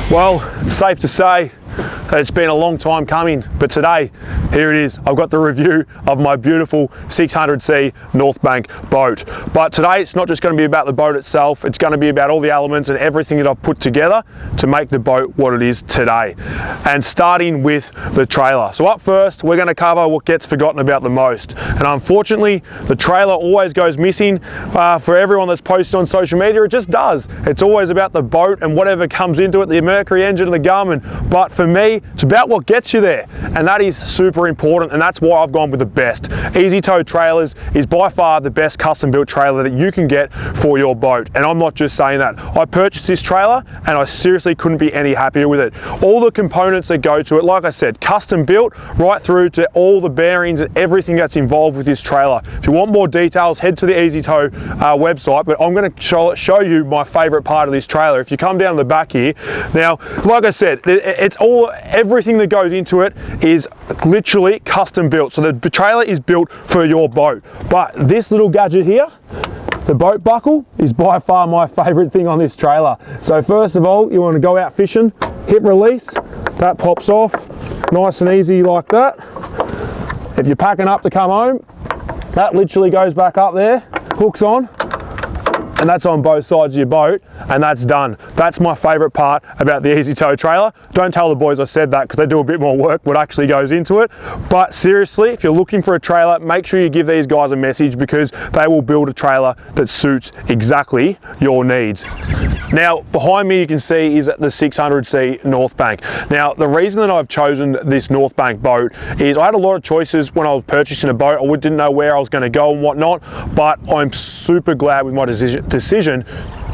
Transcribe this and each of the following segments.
Well, it's safe to say it's been a long time coming, but today, here it is. I've got the review of my beautiful 600C Northbank boat. But today, it's not just going to be about the boat itself, it's going to be about all the elements and everything that I've put together to make the boat what it is today. And starting with the trailer. So up first, we're going to cover what gets forgotten about the most. And unfortunately, the trailer always goes missing for everyone that's posted on social media. It just does. It's always about the boat and whatever comes into it, the Mercury engine and the Garmin. But for me, it's about what gets you there, and that is super important, and that's why I've gone with the best. Easy Tow Trailers is by far the best custom built trailer that you can get for your boat, and I'm not just saying that. I purchased this trailer and I seriously couldn't be any happier with it. All the components that go to it, like I said, custom built right through to all the bearings and everything that's involved with this trailer. If you want more details, head to the Easy Tow website, but I'm going to show you my favorite part of this trailer. If you come down the back here, now, like I said, it's everything that goes into it is literally custom built. So the trailer is built for your boat. But this little gadget here, the boat buckle, is by far my favorite thing on this trailer. So first of all, you want to go out fishing, hit release, that pops off, nice and easy like that. If you're packing up to come home, that literally goes back up there, hooks on, and that's on both sides of your boat, and that's done. That's my favorite part about the Easy Tow trailer. Don't tell the boys I said that, because they do a bit more work what actually goes into it. But seriously, if you're looking for a trailer, make sure you give these guys a message, because they will build a trailer that suits exactly your needs. Now, behind me you can see is the 600C Northbank. Now, the reason that I've chosen this Northbank boat is I had a lot of choices when I was purchasing a boat. I didn't know where I was going to go and whatnot, but I'm super glad with my decision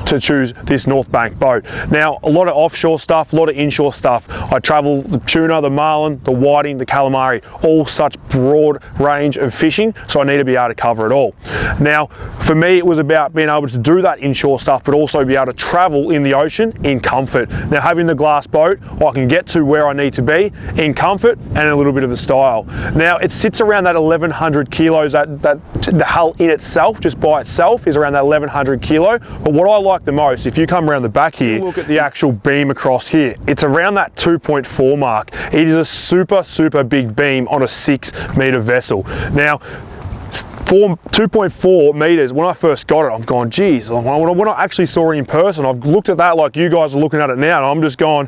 to choose this Northbank boat. Now, a lot of offshore stuff, a lot of inshore stuff. I travel the tuna, the marlin, the whiting, the calamari, all such broad range of fishing, so I need to be able to cover it all. Now, for me, it was about being able to do that inshore stuff, but also be able to travel in the ocean in comfort. Now, having the glass boat, I can get to where I need to be in comfort and a little bit of the style. Now, it sits around that 1,100 kilos, that the hull in itself, just by itself, is around that 1,100 kilo. But what I like the most, if you come around the back here, look at the actual beam across here, it's around that 2.4 mark. It is a super big beam on a 6-meter vessel. Now, 2.4 meters, when I first got it, I've gone, geez, when I actually saw it in person, I've looked at that like you guys are looking at it now, and I'm just going,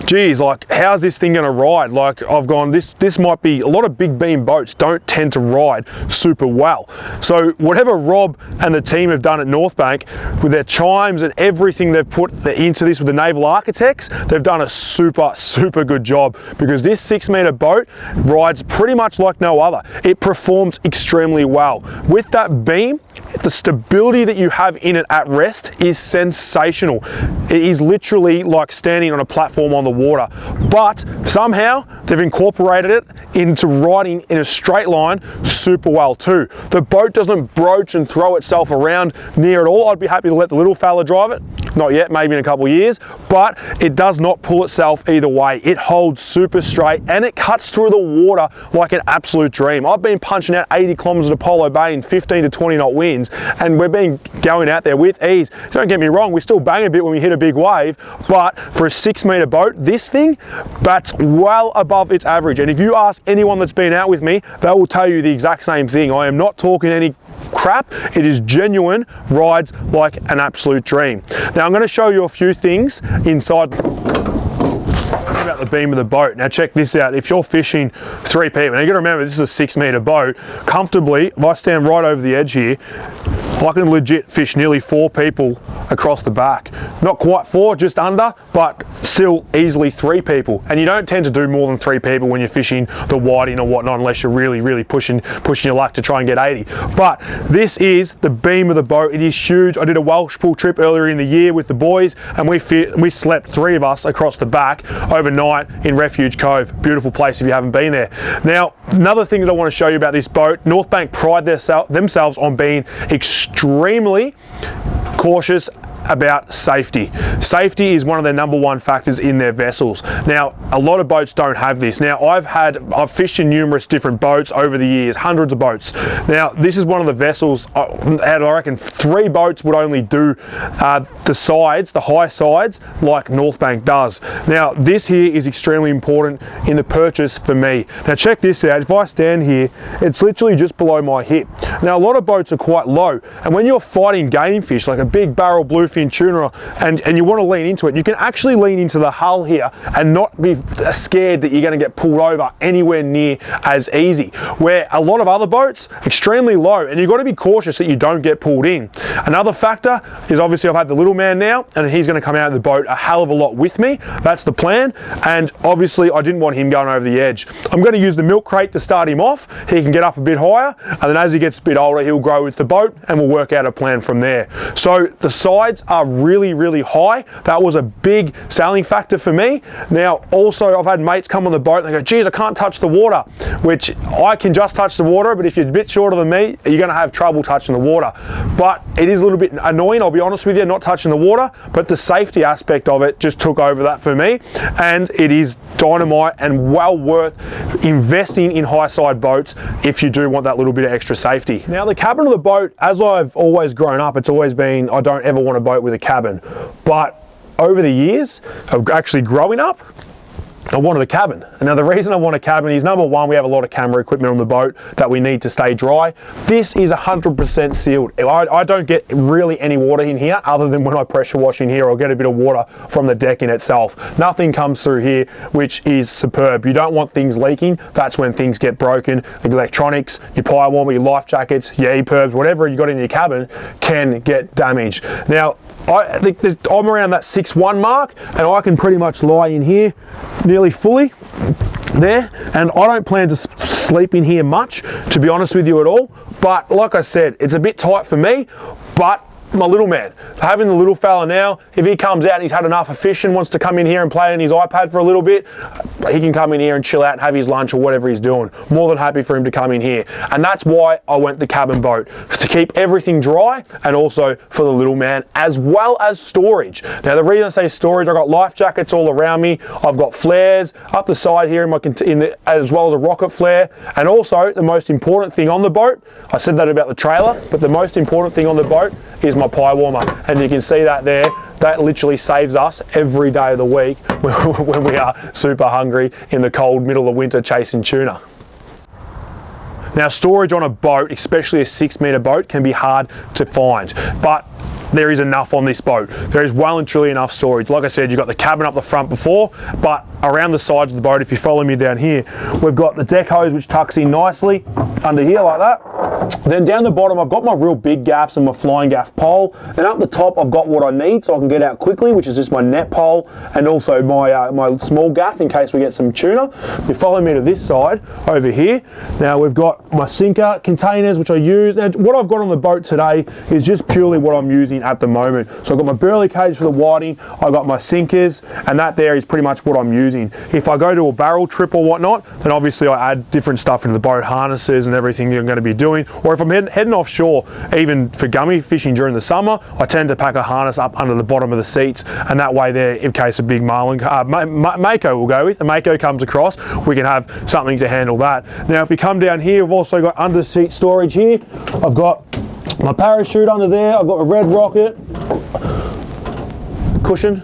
geez, like, how's this thing gonna ride? Like, I've gone, this might be, a lot of big beam boats don't tend to ride super well. So whatever Rob and the team have done at Northbank with their chimes and everything they've put into this with the naval architects, they've done a super good job, because this 6-meter boat rides pretty much like no other. It performs extremely well. With that beam, the stability that you have in it at rest is sensational. It is literally like standing on a platform on the water, but somehow they've incorporated it into riding in a straight line super well too. The boat doesn't broach and throw itself around near at all. I'd be happy to let the little fella drive it. Not yet, maybe in a couple of years, but it does not pull itself either way. It holds super straight and it cuts through the water like an absolute dream. I've been punching out 80 kilometers at Apollo Bay in 15 to 20 knot winds, and we've been going out there with ease. Don't get me wrong, we still bang a bit when we hit a big wave, but for a 6-meter boat, this thing bats well above its average. And if you ask anyone that's been out with me, they will tell you the exact same thing. I am not talking any crap, it is genuine, rides like an absolute dream. Now I'm going to show you a few things inside about the beam of the boat. Now check this out. If you're fishing 3 people, now you got to remember this is a 6-meter boat, comfortably, if I stand right over the edge here, I can legit fish nearly 4 people across the back. Not quite 4, just under, but still easily 3 people. And you don't tend to do more than 3 people when you're fishing the whiting or whatnot, unless you're really pushing your luck to try and get 80. But this is the beam of the boat. It is huge. I did a Welsh pool trip earlier in the year with the boys, and we slept 3 of us across the back overnight in Refuge Cove. Beautiful place if you haven't been there. Now, another thing that I want to show you about this boat, Northbank pride themselves on being extremely cautious about safety. Safety is one of their #1 factors in their vessels. Now, a lot of boats don't have this. Now, I've fished in numerous different boats over the years, hundreds of boats. Now, this is one of the vessels, I reckon 3 boats would only do the sides, the high sides, like Northbank does. Now, this here is extremely important in the purchase for me. Now, check this out. If I stand here, it's literally just below my hip. Now, a lot of boats are quite low, and when you're fighting game fish, like a big barrel bluefin tuna, and you want to lean into it, you can actually lean into the hull here and not be scared that you're going to get pulled over anywhere near as easy. Where a lot of other boats, extremely low, and you've got to be cautious that you don't get pulled in. Another factor is obviously I've had the little man now, and he's going to come out of the boat a hell of a lot with me. That's the plan, and obviously I didn't want him going over the edge. I'm going to use the milk crate to start him off. He can get up a bit higher, and then as he gets a bit older, he'll grow with the boat, and we'll work out a plan from there. So the sides are really, really high. That was a big selling factor for me. Now, also, I've had mates come on the boat and they go, geez, I can't touch the water, which I can just touch the water, but if you're a bit shorter than me, you're going to have trouble touching the water. But it is a little bit annoying, I'll be honest with you, not touching the water, but the safety aspect of it just took over that for me, and it is dynamite and well worth investing in high side boats if you do want that little bit of extra safety. Now, the cabin of the boat, as I've always grown up, it's always been, I don't ever want a boat with a cabin. But over the years of actually growing up, I wanted a cabin. And now the reason I want a cabin is #1, we have a lot of camera equipment on the boat that we need to stay dry. This is 100% sealed. I don't get really any water in here other than when I pressure wash in here, I'll get a bit of water from the deck in itself. Nothing comes through here, which is superb. You don't want things leaking. That's when things get broken. The electronics, your pie warmer, your life jackets, your EPIRBs, whatever you got in your cabin can get damaged. Now, I think I'm around that 6'1" mark, and I can pretty much lie in here nearly fully there, and I don't plan to sleep in here much, to be honest with you, at all. But like I said, it's a bit tight for me, but my little man, having the little fella now, if he comes out and he's had enough of fishing, wants to come in here and play on his iPad for a little bit, he can come in here and chill out and have his lunch or whatever he's doing. More than happy for him to come in here. And that's why I went the cabin boat, to keep everything dry, and also for the little man, as well as storage. Now, the reason I say storage, I've got life jackets all around me. I've got flares up the side here as well as a rocket flare. And also, the most important thing on the boat, I said that about the trailer, but the most important thing on the boat is my pie warmer, and you can see that there. That literally saves us every day of the week when we are super hungry in the cold middle of winter chasing tuna. Now, storage on a boat, especially a 6-meter boat, can be hard to find, but there is enough on this boat. There is well and truly enough storage. Like I said, you've got the cabin up the front before, but around the sides of the boat, if you follow me down here, we've got the deck hose which tucks in nicely under here like that. Then down the bottom, I've got my real big gaffs and my flying gaff pole. Then up the top, I've got what I need so I can get out quickly, which is just my net pole, and also my small gaff in case we get some tuna. You follow me to this side over here. Now we've got my sinker containers, which I use. Now what I've got on the boat today is just purely what I'm using at the moment. So I've got my burley cage for the whiting, I've got my sinkers, and that there is pretty much what I'm using. If I go to a barrel trip or whatnot, then obviously I add different stuff into the boat, harnesses and everything you're going to be doing. Or if I'm heading offshore, even for gummy fishing during the summer, I tend to pack a harness up under the bottom of the seats, and that way there, in case a big marlin, mako we'll go with, the mako comes across, we can have something to handle that. Now if we come down here, we've also got under seat storage here. I've got my parachute under there, I've got a red rocket cushion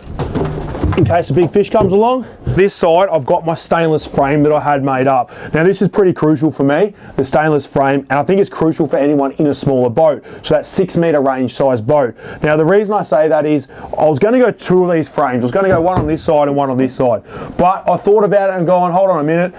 in case a big fish comes along. This side, I've got my stainless frame that I had made up. Now this is pretty crucial for me, the stainless frame, and I think it's crucial for anyone in a smaller boat. So that 6-meter range size boat. Now the reason I say that is, I was going to go 2 of these frames. I was going to go one on this side and one on this side. But I thought about it and going, hold on a minute.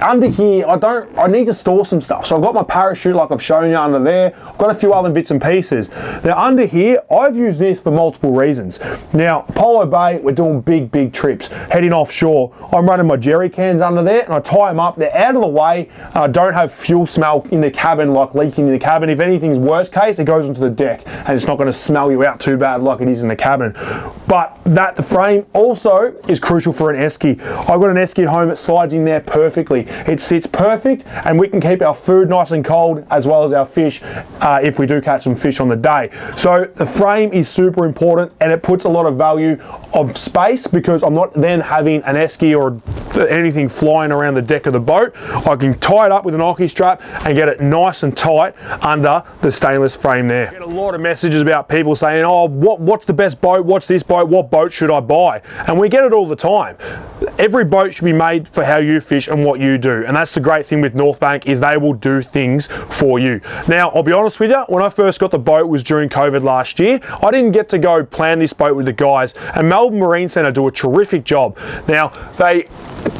Under here, I need to store some stuff. So I've got my parachute like I've shown you under there. I've got a few other bits and pieces. Now under here, I've used this for multiple reasons. Now, Polo Bay, we're doing big trips, heading offshore. I'm running my jerry cans under there and I tie them up. They're out of the way. I don't have fuel smell in the cabin, like leaking in the cabin. If anything's worst case, it goes onto the deck and it's not gonna smell you out too bad like it is in the cabin. But the frame also is crucial for an esky. I've got an esky at home that slides in there perfectly. It sits perfect, and we can keep our food nice and cold as well as our fish if we do catch some fish on the day. So the frame is super important, and it puts a lot of value of space because I'm not then having an esky or anything flying around the deck of the boat. I can tie it up with an Oki strap and get it nice and tight under the stainless frame there. I get a lot of messages about people saying, oh, what's the best boat? What's this boat? What boat should I buy? And we get it all the time. Every boat should be made for how you fish and what you do. And that's the great thing with Northbank, is they will do things for you. Now, I'll be honest with you, when I first got the boat was during COVID last year. I didn't get to go plan this boat with the guys, and Melbourne Marine Centre do a terrific job. Now, they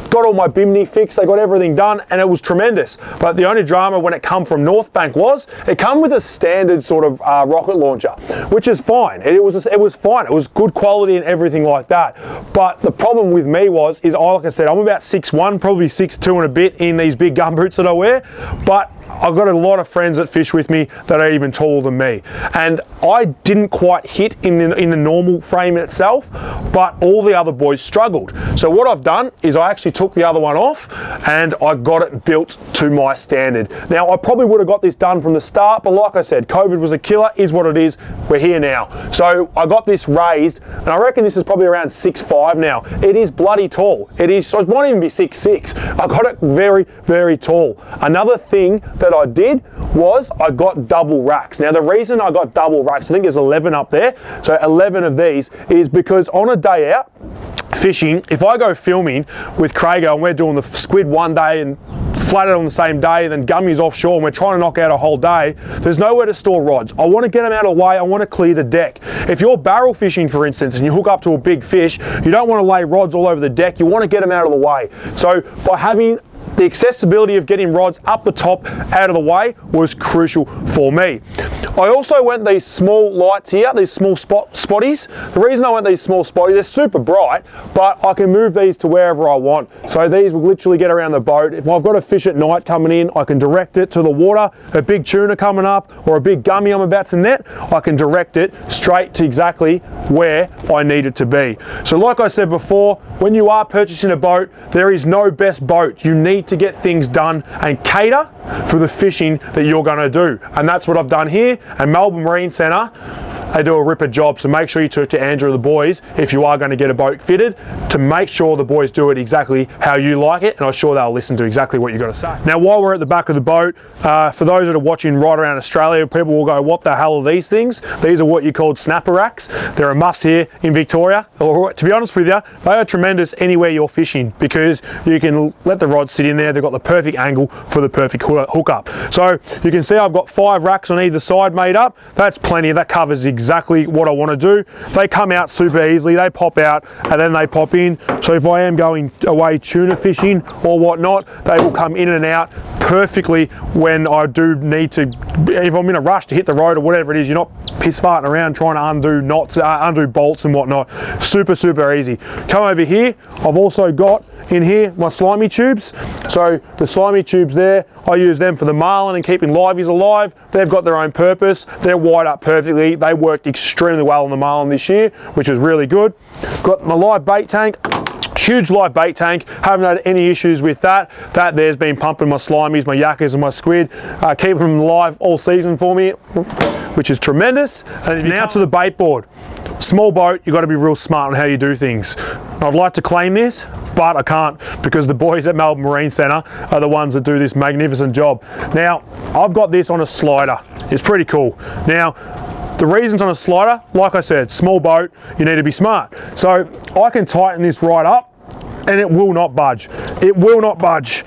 got all my bimini fixed, they got everything done, and it was tremendous. But the only drama when it come from Northbank was it come with a standard sort of rocket launcher, which is fine. It was fine. It was good quality and everything like that. But the problem with me was, like I said, I'm about 6'1", probably 6'2" and a bit in these big gumboots that I wear. But I've got a lot of friends that fish with me that are even taller than me, and I didn't quite hit in the normal frame itself, but all the other boys struggled. So what I've done is I actually took the other one off and I got it built to my standard. Now, I probably would have got this done from the start, but like I said, COVID was a killer, is what it is. We're here now. So I got this raised, and I reckon this is probably around 6'5" now. It is bloody tall. It is, so it might even be 6'6". I got it very, very tall. Another thing that I did was I got double racks. Now, the reason I got double racks, I think there's 11 up there, so 11 of these, is because on a day out fishing, if I go filming with Crago and we're doing the squid one day and flathead on the same day, then gummies offshore, and we're trying to knock out a whole day, there's nowhere to store rods. I want to get them out of the way. I want to clear the deck. If you're barrel fishing, for instance, and you hook up to a big fish, you don't want to lay rods all over the deck. You want to get them out of the way. So by having the accessibility of getting rods up the top out of the way was crucial for me. I also went these small lights here, these small spotties. The reason I went these small spotties, they're super bright, but I can move these to wherever I want. So these will literally get around the boat. If I've got a fish at night coming in, I can direct it to the water, a big tuna coming up or a big gummy I'm about to net, I can direct it straight to exactly where I need it to be. So like I said before, when you are purchasing a boat, there is no best boat. You need to get things done and cater for the fishing that you're going to do, and that's what I've done here. And Melbourne Marine Centre, they do a ripper job, so make sure you talk to Andrew and the boys if you are going to get a boat fitted, to make sure the boys do it exactly how you like it, and I'm sure they'll listen to exactly what you're going to say. Now, while we're at the back of the boat, for those that are watching right around Australia, people will go, what the hell are these things? These are what you call snapper racks. They're a must here in Victoria, or to be honest with you, they are tremendous anywhere you're fishing, because you can let the rod sit in there. They've got the perfect angle for the perfect hookup. So you can see I've got 5 racks on either side made up. That's plenty. That covers exactly what I want to do. They come out super easily. They pop out and then they pop in. So if I am going away tuna fishing or whatnot, they will come in and out perfectly when I do need to. If I'm in a rush to hit the road or whatever it is, you're not piss farting around trying to undo knots, undo bolts and whatnot. Super, super easy. Come over here. I've also got in here my slimy tubes. So the slimy tubes there, I use them for the marlin and keeping liveys alive. They've got their own purpose. They're wired up perfectly. They worked extremely well on the marlin this year, which was really good. Got my live bait tank. Huge live bait tank, haven't had any issues with that. That there's been pumping my slimies, my yakkers and my squid, keeping them live all season for me, which is tremendous. And now to the bait board. Small boat, you've got to be real smart on how you do things. I'd like to claim this, but I can't, because the boys at Melbourne Marine Centre are the ones that do this magnificent job. Now, I've got this on a slider. It's pretty cool. Now, the reasons on a slider, like I said, small boat, you need to be smart. So I can tighten this right up and it will not budge. It will not budge.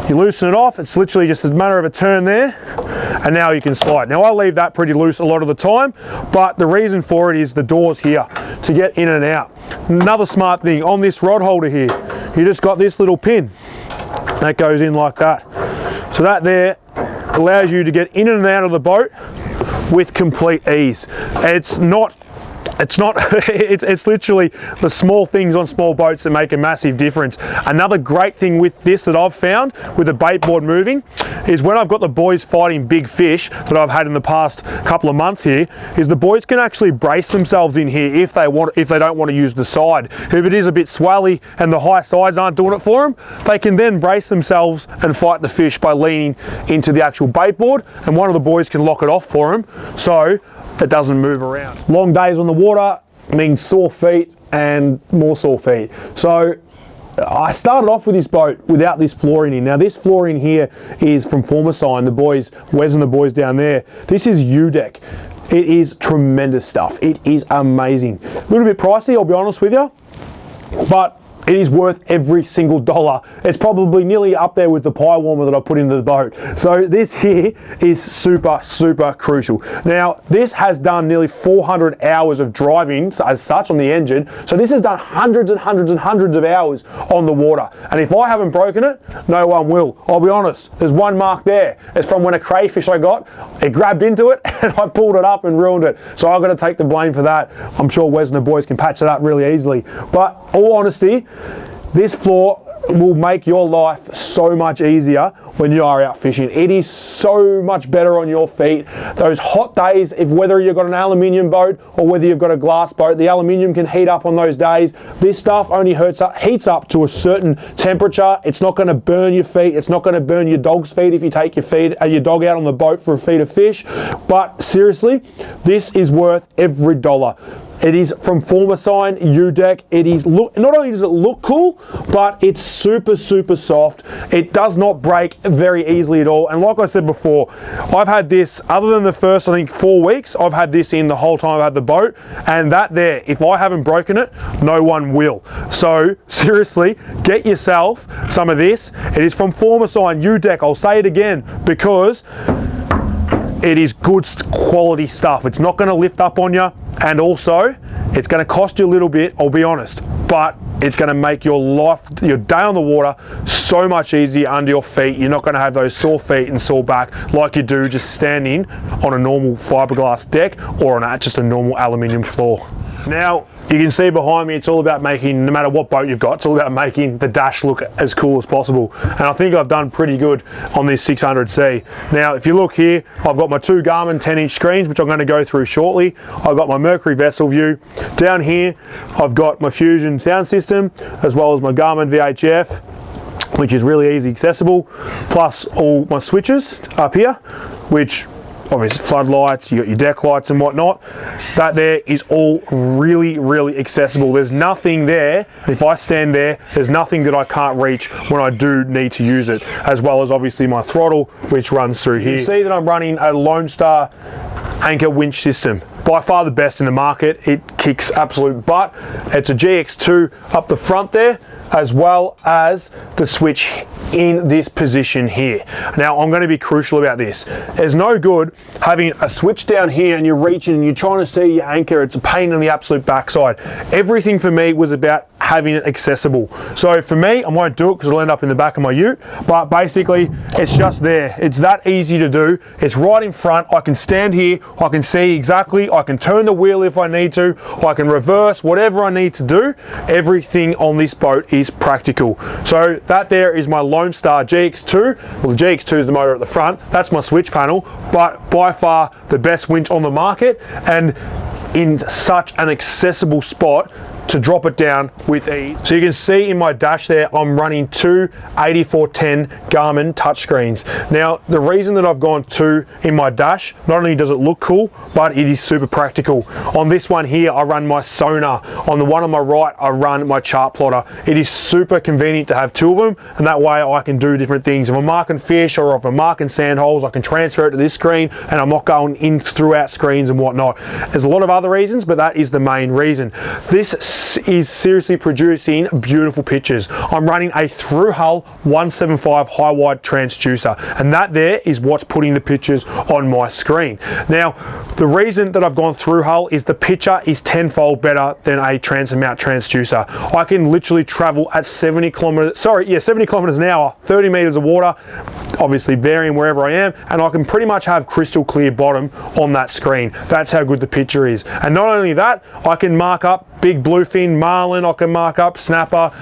You loosen it off, it's literally just a matter of a turn there, and now you can slide. Now I leave that pretty loose a lot of the time, but the reason for it is the doors here to get in and out. Another smart thing, on this rod holder here, you just got this little pin that goes in like that. So that there allows you to get in and out of the boat with complete ease. It's not it's not, it's literally the small things on small boats that make a massive difference. Another great thing with this that I've found with the bait board moving is when I've got the boys fighting big fish that I've had in the past couple of months here, is the boys can actually brace themselves in here if they don't want to use the side. If it is a bit swelly and the high sides aren't doing it for them, they can then brace themselves and fight the fish by leaning into the actual bait board, and one of the boys can lock it off for them so it doesn't move around. Long days on the water means sore feet and more sore feet. So I started off with this boat without this flooring in. Now this flooring here is from Formasign, the boys, Wes and the boys down there. This is U-deck. It is tremendous stuff. It is amazing. A little bit pricey, I'll be honest with you, but it is worth every single dollar. It's probably nearly up there with the pie warmer that I put into the boat. So this here is super, super crucial. Now, this has done nearly 400 hours of driving as such on the engine. So this has done hundreds and hundreds and hundreds of hours on the water. And if I haven't broken it, no one will. I'll be honest, there's one mark there. It's from when a crayfish I got, it grabbed into it and I pulled it up and ruined it. So I've got to take the blame for that. I'm sure Wes and the boys can patch it up really easily. But all honesty, this floor will make your life so much easier when you are out fishing. It is so much better on your feet. Those hot days, if whether you've got an aluminium boat or whether you've got a glass boat, the aluminium can heat up on those days. This stuff only heats up to a certain temperature. It's not going to burn your feet. It's not going to burn your dog's feet if you take your dog out on the boat for a feed of fish. But seriously, this is worth every dollar. It is from Formasign U-deck. It is not only does it look cool, but it's super, super soft. It does not break very easily at all. And like I said before, I've had this, other than the first, I think 4 weeks, I've had this in the whole time I've had the boat. And that there, if I haven't broken it, no one will. So seriously, get yourself some of this. It is from Formasign U-deck. I'll say it again because it is good quality stuff. It's not going to lift up on you, and also it's going to cost you a little bit, I'll be honest, but it's going to make your life, your day on the water, so much easier under your feet. You're not going to have those sore feet and sore back like you do just standing on a normal fiberglass deck or on just a normal aluminium floor. Now, you can see behind me, it's all about making, no matter what boat you've got, it's all about making the dash look as cool as possible. And I think I've done pretty good on this 600C. Now, if you look here, I've got my two Garmin 10-inch screens, which I'm going to go through shortly. I've got my Mercury vessel view. Down here, I've got my Fusion sound system, as well as my Garmin VHF, which is really easy accessible, plus all my switches up here, which obviously floodlights, you got your deck lights and whatnot. That there is all really, really accessible. There's nothing there, if I stand there, there's nothing that I can't reach when I do need to use it, as well as obviously my throttle, which runs through here. You can see that I'm running a Lone Star anchor winch system. By far the best in the market. It kicks absolute butt. It's a GX2 up the front there, as well as the switch in this position here. Now, I'm going to be crucial about this. It's no good having a switch down here and you're reaching and you're trying to see your anchor. It's a pain in the absolute backside. Everything for me was about having it accessible. So for me, I won't do it because it'll end up in the back of my ute, but basically it's just there. It's that easy to do. It's right in front. I can stand here. I can see exactly. I can turn the wheel if I need to. I can reverse, whatever I need to do. Everything on this boat is practical. So that there is my Lone Star GX2. Well, the GX2 is the motor at the front. That's my switch panel, but by far the best winch on the market and in such an accessible spot to drop it down with ease. So you can see in my dash there, I'm running two 8410 Garmin touchscreens. Now, the reason that I've gone two in my dash, not only does it look cool, but it is super practical. On this one here, I run my sonar. On the one on my right, I run my chart plotter. It is super convenient to have two of them, and that way I can do different things. If I'm marking fish or if I'm marking sand holes, I can transfer it to this screen, and I'm not going in throughout screens and whatnot. There's a lot of other reasons, but that is the main reason. This is seriously producing beautiful pictures. I'm running a through hull 175 high wide transducer, and that there is what's putting the pictures on my screen. Now, the reason that I've gone through hull is the picture is tenfold better than a transom mount transducer. I can literally travel at 70 kilometers an hour, 30 meters of water, obviously varying wherever I am, and I can pretty much have crystal clear bottom on that screen. That's how good the picture is. And not only that, I can mark up big bluefin, marlin, I can mark up snapper,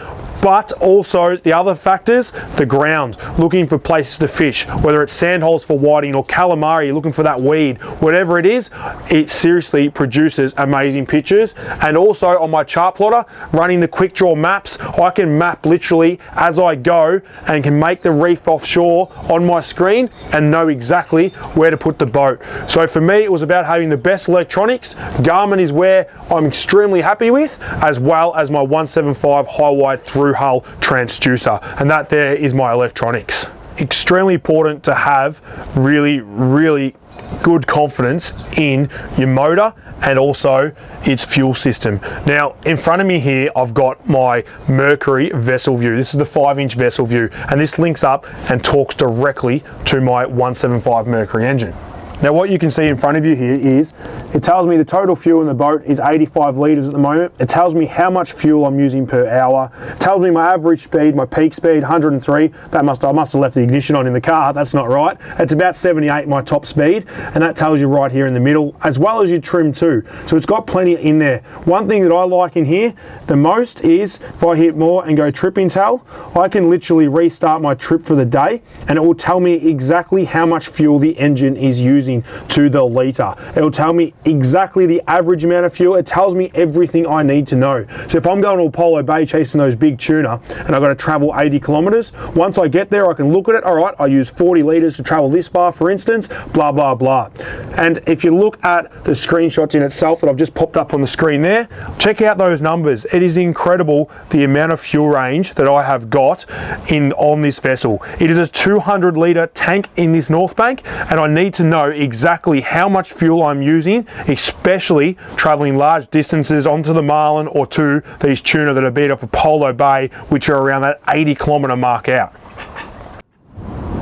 but also the other factors, the ground, looking for places to fish, whether it's sandholes for whiting or calamari, looking for that weed, whatever it is, it seriously produces amazing pictures. And also on my chart plotter, running the quick draw maps, I can map literally as I go and can make the reef offshore on my screen and know exactly where to put the boat. So for me, it was about having the best electronics. Garmin is where I'm extremely happy with, as well as my 175 high wide through hull transducer, and that there is my electronics. Extremely important to have really good confidence in your motor and also its fuel system. Now, in front of me here, I've got my Mercury vessel view. This is the 5-inch vessel view, and this links up and talks directly to my 175 Mercury engine. Now, what you can see in front of you here is, it tells me the total fuel in the boat is 85 litres at the moment. It tells me how much fuel I'm using per hour. It tells me my average speed, my peak speed, 103. I must have left the ignition on in the car, that's not right. It's about 78, my top speed, and that tells you right here in the middle, as well as your trim too. So it's got plenty in there. One thing that I like in here the most is, if I hit more and go trip intel, I can literally restart my trip for the day, and it will tell me exactly how much fuel the engine is using to the litre. It'll tell me exactly the average amount of fuel. It tells me everything I need to know. So if I'm going to Apollo Bay chasing those big tuna and I've got to travel 80 kilometers, once I get there I can look at it, all right, I use 40 litres to travel this far, for instance, blah blah blah. And if you look at the screenshots in itself that I've just popped up on the screen there, check out those numbers. It is incredible the amount of fuel range that I have got on this vessel. It is a 200 litre tank in this Northbank, and I need to know exactly how much fuel I'm using, especially traveling large distances onto the marlin or to these tuna that are beat off Apollo Bay, which are around that 80 kilometre mark out.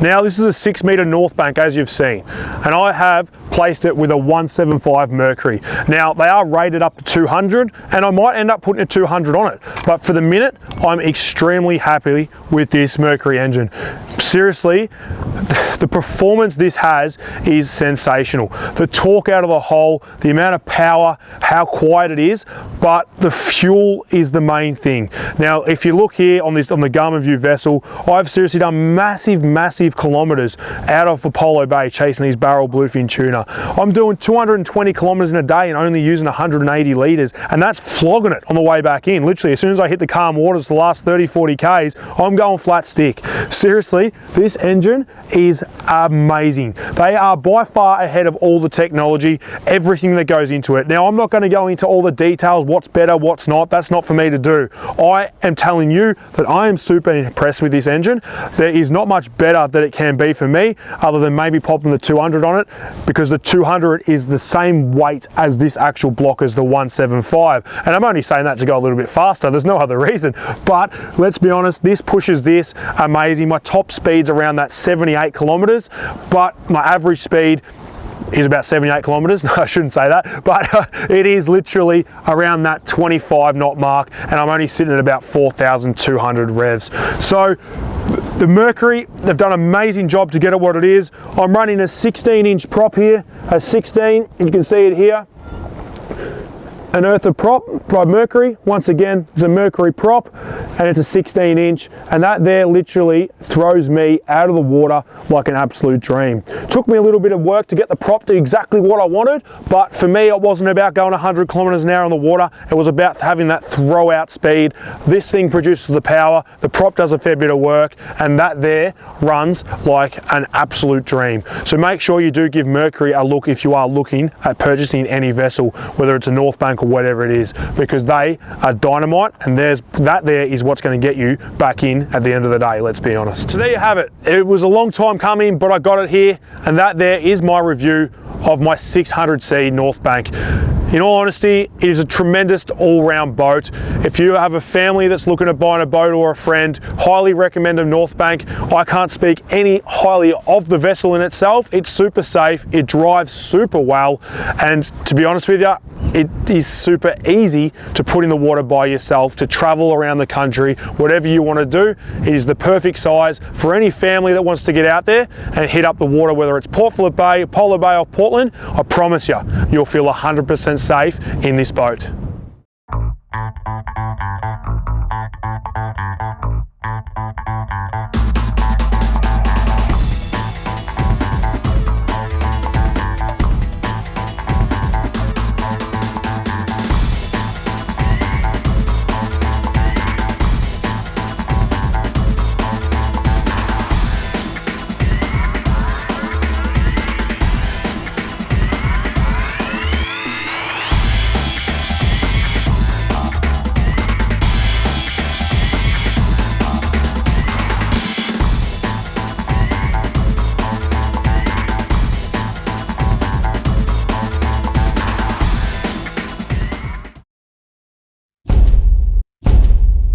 Now, this is a 6 metre Northbank, as you've seen, and I have placed it with a 175 Mercury. Now, they are rated up to 200, and I might end up putting a 200 on it, but for the minute, I'm extremely happy with this Mercury engine. Seriously, the performance this has is sensational. The torque out of the hull, the amount of power, how quiet it is, but the fuel is the main thing. Now, if you look here on the Garmin View vessel, I've seriously done massive kilometers out of Apollo Bay chasing these barrel bluefin tuna. I'm doing 220 kilometers in a day and only using 180 litres, and that's flogging it on the way back in. Literally, as soon as I hit the calm waters the last 30-40 Ks, I'm going flat stick. Seriously, this engine is amazing. They are by far ahead of all the technology, everything that goes into it. Now, I'm not going to go into all the details, what's better, what's not. That's not for me to do. I am telling you that I am super impressed with this engine. There is not much better that it can be for me, other than maybe popping the 200 on it, because the 200 is the same weight as this actual block as the 175. And I'm only saying that to go a little bit faster. There's no other reason. But let's be honest, this pushes this amazing. My top speed's around that 78 kilometers, but my average speed is about 78 kilometers. No, I shouldn't say that, but it is literally around that 25 knot mark, and I'm only sitting at about 4,200 revs. So the Mercury, they've done an amazing job to get it what it is. I'm running a 16-inch prop here, a 16, you can see it here. An earther prop by Mercury. Once again, it's a Mercury prop, and it's a 16-inch, and that there literally throws me out of the water like an absolute dream. Took me a little bit of work to get the prop to exactly what I wanted, but for me, it wasn't about going 100 kilometers an hour on the water. It was about having that throw out speed. This thing produces the power, the prop does a fair bit of work, and that there runs like an absolute dream. So make sure you do give Mercury a look if you are looking at purchasing any vessel, whether it's a Northbank or whatever it is, because they are dynamite, and that there is what's going to get you back in at the end of the day, let's be honest. So there you have it. It was a long time coming, but I got it here, and that there is my review of my 600C Northbank. In all honesty, it is a tremendous all-round boat. If you have a family that's looking at buying a boat or a friend, highly recommend a Northbank. I can't speak any highly of the vessel in itself. It's super safe, it drives super well, and to be honest with you, it is super easy to put in the water by yourself, to travel around the country, whatever you want to do. It is the perfect size for any family that wants to get out there and hit up the water, whether it's Port Phillip Bay, Polar Bay or Portland. I promise you, you'll feel 100% safe in this boat.